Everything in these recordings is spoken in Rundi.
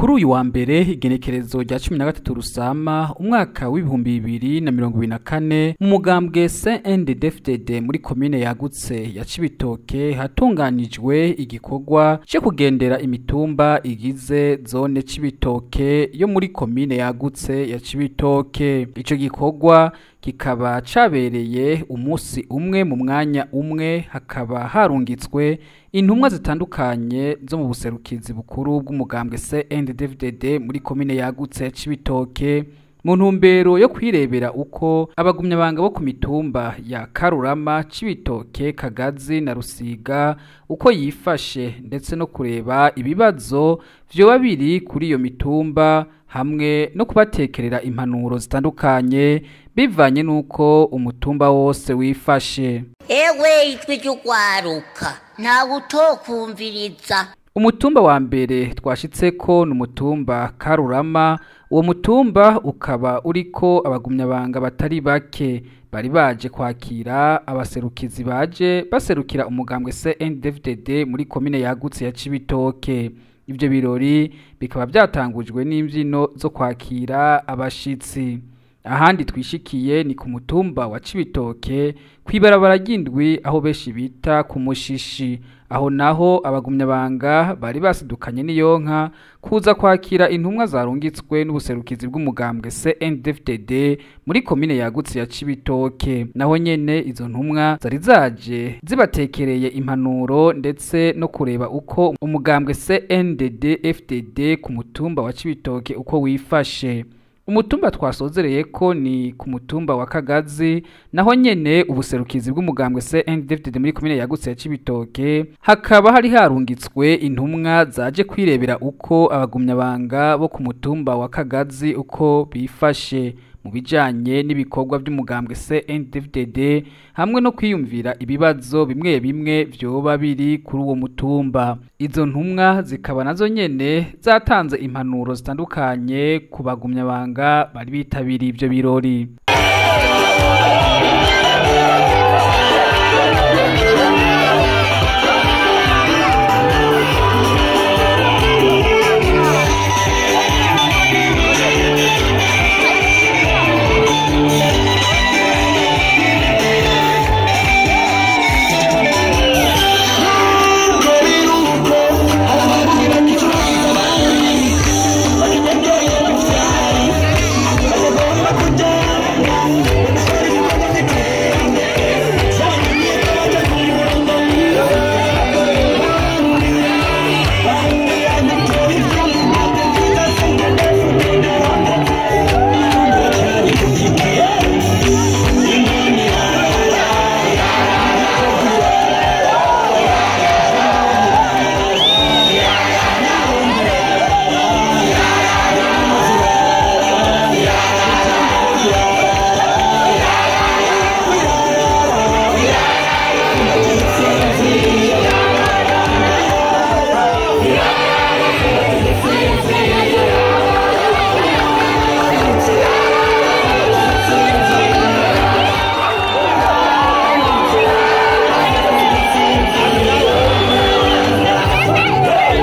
Kuri uyu wa mbere igenekerezo rya 13 Rusama umwaka w'ibihumbi 2024 mu mugambwe CNDD-FDD muri komine yagutse ya Cibitoke hatunganijwe igikorwa cyo kugendera imitumba igize zone Cibitoke yo muri komine yagutse ya Cibitoke. Ico gikorwa kikaba cabereye umunsi umwe mu mwanya umwe, hakaba harungitswe intumwa zitandukanye zo mu buserukizi bukuru bw'umugambwe CNDD-FDD muri komine yagutse ya Cibitoke mu ntumbero yo kwirebera uko abagumyabanga bo ku mitumba ya Karurama, Cibitoke, Kagazi na Rusiga uko yifashe, ndetse no kureba ibibazo vyoba biri kuri iyo mitumba hamwe no kubatekerera impanuro zitandukanye bivanye nuko umutumba wose wifashe. Ewe itwe cy'ukwaruka nta utokumviriza. Umutumba wa mbere twashitseko n'umutumba Karurama. Uwo mutumba ukaba uriko abagumyabanga batari bake bari baje kwakira abaserukizi baje baserukira umugambwe CNDD-FDD muri komine yagutse ya Cibitoke. Ivyo birori bikaba byatangujwe n'imvyino zo kwakira abashitsi. Ahandi twishikiye ni ku mutumba wa Cibitoke kwibarabara ry'indwi aho beshi bita ku Mushishi. Aho naho abagumyabanga bari basidukanye n'iyonka kuza kwakira intumwa zarungitswe n'ubuserukizi bw'umugambwe CNDD-FDD muri komine yagutse ya Cibitoke. Naho nyene izo ntumwa zari zaje zibatekereye impanuro ndetse no kureba uko umugambwe CNDD-FDD ku mutumba wa Cibitoke uko wifashe. Umutumba twasozereye ko ni ku mutumba wa Kagazi, naho nyene ubuserukizi bw'umugambwe CNDD-FDD muri komine yagutse ya Cibitoke hakaba hari harungitswe intumwa zaje kwirebera uko abagumyabanga bo ku mutumba wa Kagazi uko bifashe mu bijanye n'ibikorwa by'umugambwe CNDD-FDD hamwe no kwiyumvira ibibazo bimwe bimwe vyoba biri kuri uwo mutumba. Izo ntumwa zikaba nazo nyene zatanze impanuro zitandukanye ku bagumyabanga bari bitabiriye ivyo birori.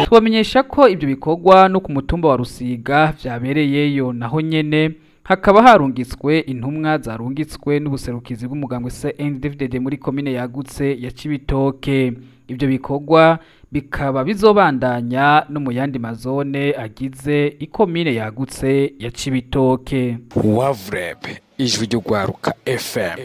Twamenyesha ko ibyo bikorwa no ku mutumba wa Rusiga vyabereyeyo, naho nyene hakaba harungitswe intumwa zarungitswe n'ubuserukizi bw'umugambwe CNDD-FDD muri komine yagutse ya Cibitoke. Ibyo bikorwa bikaba bizobandanya no mu yandi mazone agize ikomine yagutse ya Cibitoke. Wavreb ijwi ryo gwaruka FM.